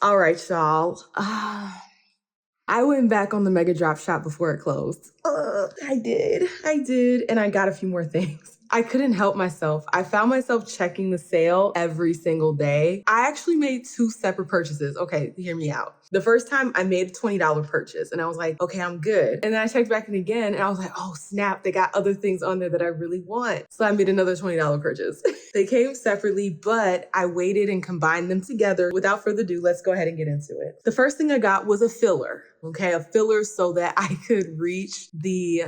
All right, y'all. I went back on the Mega Drop shop before it closed. I did. And I got a few more things. I couldn't help myself. I found myself checking the sale every single day. I actually made 2 separate purchases. Okay, hear me out. The first time I made a $20 purchase and I was like, okay, I'm good. And then I checked back in again and I was like, oh snap, they got other things on there that I really want. So I made another $20 purchase. They came separately, but I waited and combined them together. Without further ado, let's go ahead and get into it. The first thing I got was a filler. Okay, a filler so that I could reach the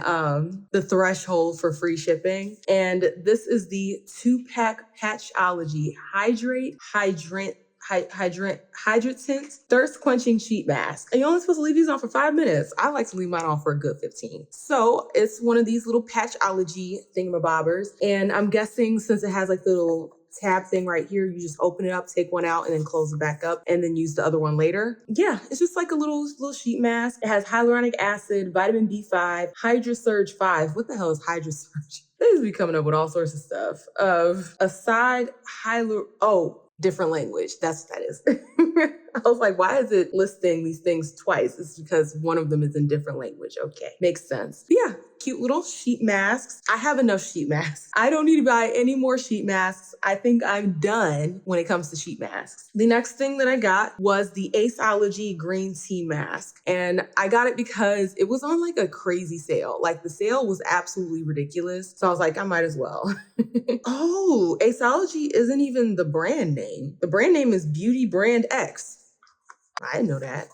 threshold for free shipping. And this is the 2-pack Patchology Hydratant Thirst Quenching Sheet Mask. And you're only supposed to leave these on for 5 minutes. I like to leave mine on for a good 15. So it's one of these little Patchology thingamabobbers. And I'm guessing since it has like the little tab thing right here, you just open it up, take one out, and then close it back up, and then use the other one later. Yeah, it's just like a little sheet mask. It has hyaluronic acid, vitamin B5, HydraSurge 5. What the hell is HydraSurge? They just be coming up with all sorts of stuff. Different language. That's what that is. I was like, why is it listing these things twice? It's because one of them is in different language. Okay, makes sense. But yeah, cute little sheet masks. I have enough sheet masks. I don't need to buy any more sheet masks. I think I'm done when it comes to sheet masks. The next thing that I got was the Aceology green tea mask. And I got it because it was on like a crazy sale. Like the sale was absolutely ridiculous. So I was like, I might as well. Oh, Aceology isn't even the brand name. The brand name is Beauty Brand X. I didn't know that.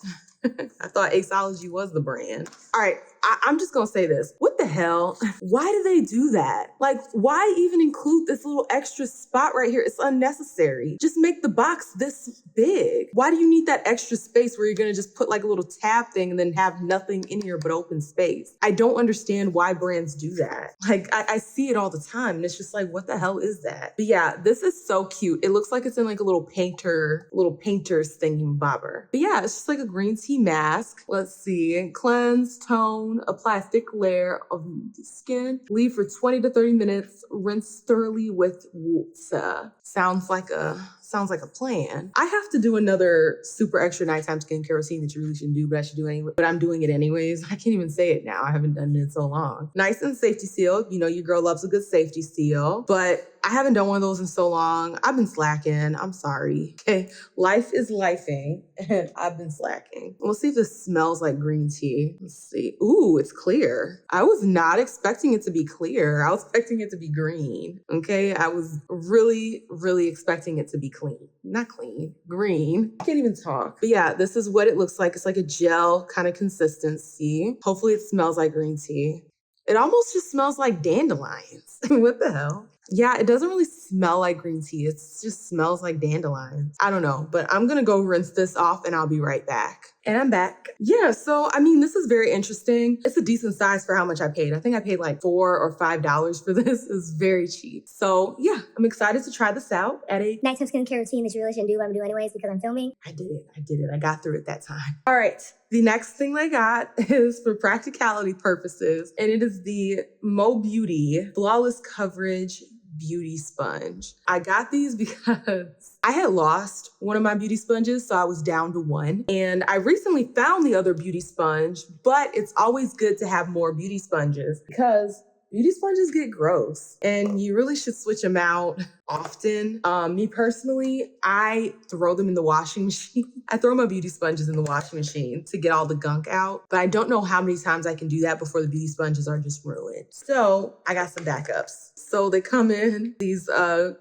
I thought Aceology was the brand. All right, I'm just gonna say this. What the hell? Why do they do that? Like, why even include this little extra spot right here? It's unnecessary. Just make the box this big. Why do you need that extra space where you're gonna just put like a little tab thing and then have nothing in here but open space? I don't understand why brands do that. Like, I see it all the time and it's just like, what the hell is that? But yeah, this is so cute. It looks like it's in like a little painter's thingy-bobber. But yeah, it's just like a green tea mask. Let's see. Cleanse, tone, apply a thick layer of skin. Leave for 20 to 30 minutes. Rinse thoroughly with water. Sounds like a plan. I have to do another super extra nighttime skincare routine that you really shouldn't do, but I should do anyway. But I'm doing it anyways. I can't even say it now. I haven't done it in so long. Nice and safety seal. You know, your girl loves a good safety seal. But I haven't done one of those in so long. I've been slacking. I'm sorry. Okay. Life is lifing and I've been slacking. We'll see if this smells like green tea. Let's see. Ooh, it's clear. I was not expecting it to be clear. I was expecting it to be green. Okay. I was really, really expecting it to be clean. Not clean, green. I can't even talk. But yeah, this is what it looks like. It's like a gel kind of consistency. Hopefully it smells like green tea. It almost just smells like dandelions. What the hell? Yeah, it doesn't really smell like green tea. It just smells like dandelions. I don't know, but I'm gonna go rinse this off and I'll be right back. And I'm back. Yeah, so I mean, this is very interesting. It's a decent size for how much I paid. I think I paid like $4 or $5 for this. It's very cheap. So yeah, I'm excited to try this out at a nighttime skincare routine that you really shouldn't do, but I'm doing anyways because I'm filming. I did it. I got through it that time. All right. The next thing I got is for practicality purposes, and it is the Mo Beauty Flawless Coverage Beauty Sponge. I got these because I had lost one of my beauty sponges, so I was down to one. And I recently found the other beauty sponge, but it's always good to have more beauty sponges because beauty sponges get gross and you really should switch them out often. Me personally, I throw them in the washing machine. I throw my beauty sponges in the washing machine to get all the gunk out, but I don't know how many times I can do that before the beauty sponges are just ruined. So I got some backups. So they come in these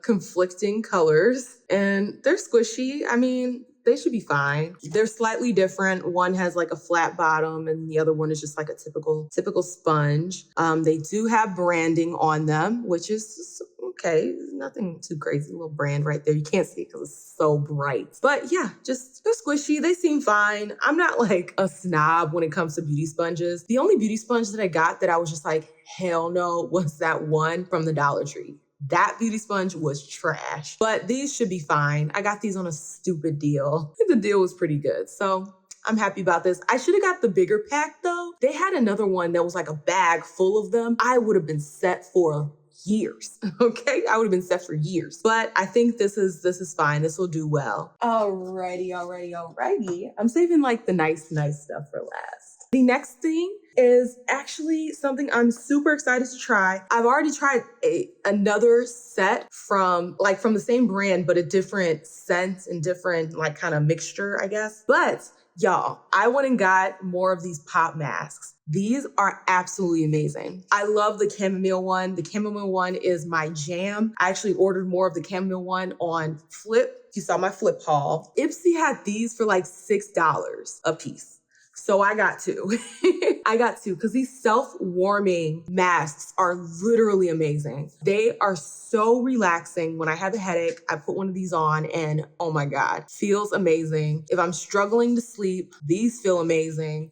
conflicting colors and they're squishy. I mean, they should be fine. They're slightly different. One has like a flat bottom and the other one is just like a typical sponge. They do have branding on them, which is okay. Nothing too crazy. A little brand right there. You can't see it because it's so bright. But yeah, just they're squishy. They seem fine. I'm not like a snob when it comes to beauty sponges. The only beauty sponge that I got that I was just like, hell no, was that one from the Dollar Tree. That beauty sponge was trash, but these should be fine. I got these on a stupid deal. The deal was pretty good. So I'm happy about this. I should have got the bigger pack though. They had another one that was like a bag full of them. I would have been set for years. Okay, I would have been set for years. But I think this is fine. This will do well. Alrighty. I'm saving like the nice stuff for last. The next thing is actually something I'm super excited to try. I've already tried another set from the same brand, but a different scent and different like kind of mixture, I guess. But y'all, I went and got more of these pop masks. These are absolutely amazing. I love the chamomile one. The chamomile one is my jam. I actually ordered more of the chamomile one on Flip. You saw my Flip haul. Ipsy had these for like $6 a piece. So I got two. I got two because these self-warming masks are literally amazing. They are so relaxing. When I have a headache, I put one of these on and oh my God, feels amazing. If I'm struggling to sleep, these feel amazing.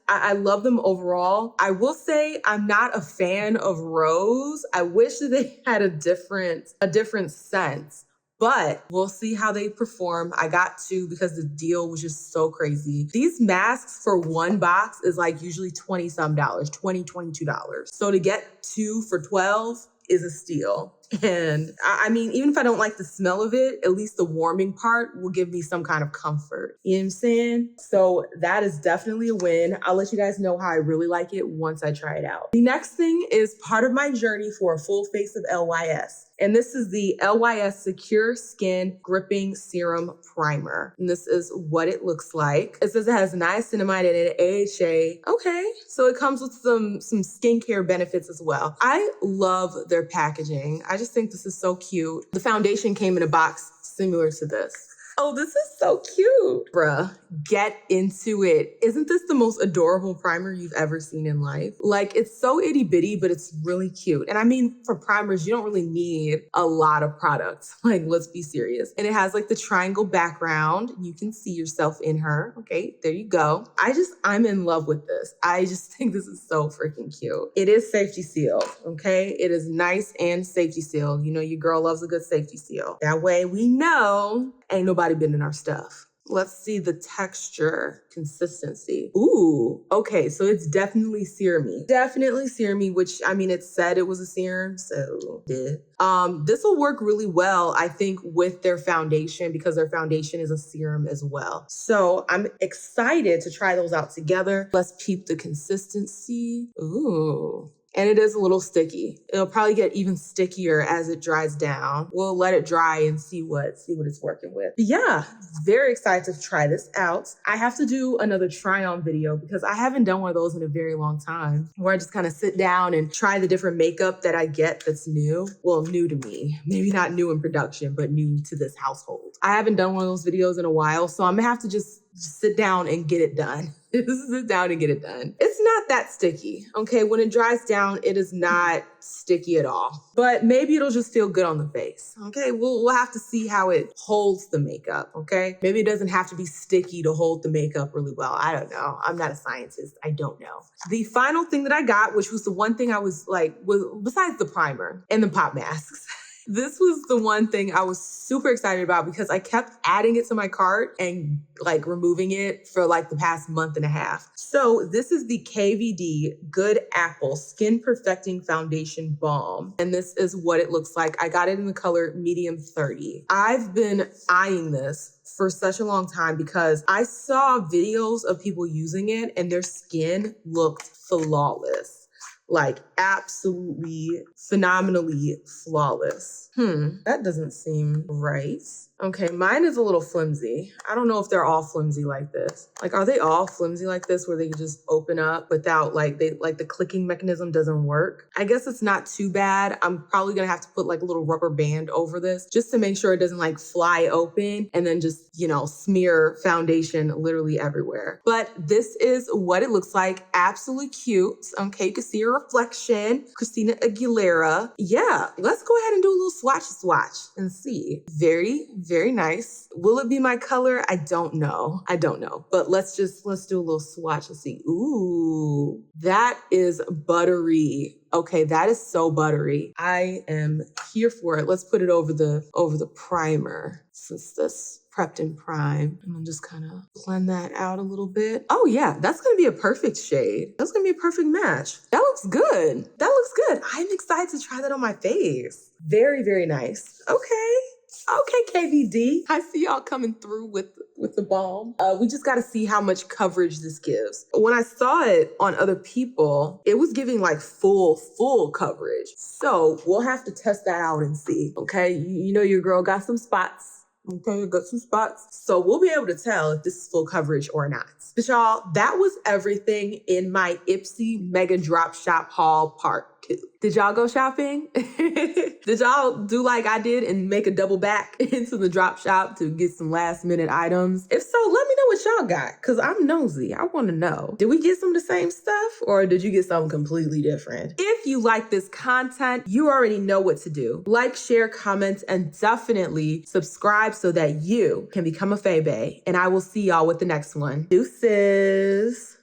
I love them overall. I will say I'm not a fan of rose. I wish that they had a different scent. But we'll see how they perform. I got two because the deal was just so crazy. These masks for one box is like usually $20 some, $22. So to get two for 12 is a steal. And I mean, even if I don't like the smell of it, at least the warming part will give me some kind of comfort. You know what I'm saying? So that is definitely a win. I'll let you guys know how I really like it once I try it out. The next thing is part of my journey for a full face of LYS. And this is the LYS Secure Skin Gripping Serum Primer. And this is what it looks like. It says it has niacinamide and AHA. Okay, so it comes with some skincare benefits as well. I love their packaging. I just think this is so cute. The foundation came in a box similar to this. Oh, this is so cute. Bruh, get into it. Isn't this the most adorable primer you've ever seen in life? Like, it's so itty bitty, but it's really cute. And I mean, for primers, you don't really need a lot of products. Like, let's be serious. And it has like the triangle background. You can see yourself in her. Okay, there you go. I'm in love with this. I just think this is so freaking cute. It is safety sealed, okay? It is nice and safety sealed. You know, your girl loves a good safety seal. That way we know ain't nobody been in our stuff. Let's see the texture, consistency. Ooh, okay, so it's definitely serumy. Definitely serumy, which, I mean, it said it was a serum, so this will work really well, I think, with their foundation because their foundation is a serum as well. So I'm excited to try those out together. Let's peep the consistency. Ooh. And it is a little sticky. It'll probably get even stickier as it dries down. We'll let it dry and see what it's working with. But yeah, very excited to try this out. I have to do another try-on video because I haven't done one of those in a very long time, where I just kind of sit down and try the different makeup that I get that's new. Well, new to me. Maybe not new in production, but new to this household. I haven't done one of those videos in a while, so I'm gonna have to just sit down and get it done. Sit down and get it done. It's not that sticky, okay? When it dries down, it is not sticky at all. But maybe it'll just feel good on the face, okay? We'll have to see how it holds the makeup, okay? Maybe it doesn't have to be sticky to hold the makeup really well. I don't know. I'm not a scientist. I don't know. The final thing that I got, which was the one thing I was like, besides the primer and the pop masks, this was the one thing I was super excited about because I kept adding it to my cart and like removing it for like the past month and a half. So this is the KVD Good Apple Skin Perfecting Foundation Balm. And this is what it looks like. I got it in the color medium 30. I've been eyeing this for such a long time because I saw videos of people using it and their skin looked flawless. Like absolutely phenomenally flawless. That doesn't seem right. Okay, mine is a little flimsy. I don't know if they're all flimsy like this. Like, are they all flimsy like this where they can just open up without the clicking mechanism doesn't work? I guess it's not too bad. I'm probably gonna have to put like a little rubber band over this just to make sure it doesn't like fly open and then just, smear foundation literally everywhere. But this is what it looks like. Absolutely cute. Okay, you can see your reflection. Christina Aguilera. Yeah, let's go ahead and do a little swatch and see. Very, very nice. Will it be my color? I don't know. But let's do a little swatch and see. Ooh, that is buttery. Okay, that is so buttery. I am here for it. Let's put it over the primer since this prepped and primed. I'm gonna just kind of blend that out a little bit. Oh yeah, that's gonna be a perfect shade. That's gonna be a perfect match. That looks good. That looks good. I'm excited to try that on my face. Very, very nice. Okay. Okay, KVD. I see y'all coming through with the balm. We just got to see how much coverage this gives. When I saw it on other people, it was giving like full coverage. So we'll have to test that out and see. Okay, you know your girl got some spots. Okay, got some spots. So we'll be able to tell if this is full coverage or not. But y'all, that was everything in my Ipsy Mega Drop Shop haul part 2. Did y'all go shopping? Did y'all do like I did and make a double back into the drop shop to get some last minute items? If so, let me know what y'all got, because I'm nosy. I want to know. Did we get some of the same stuff or did you get something completely different? If you like this content, you already know what to do. Like, share, comment, and definitely subscribe so that you can become a Faye Bae. And I will see y'all with the next one. Deuces.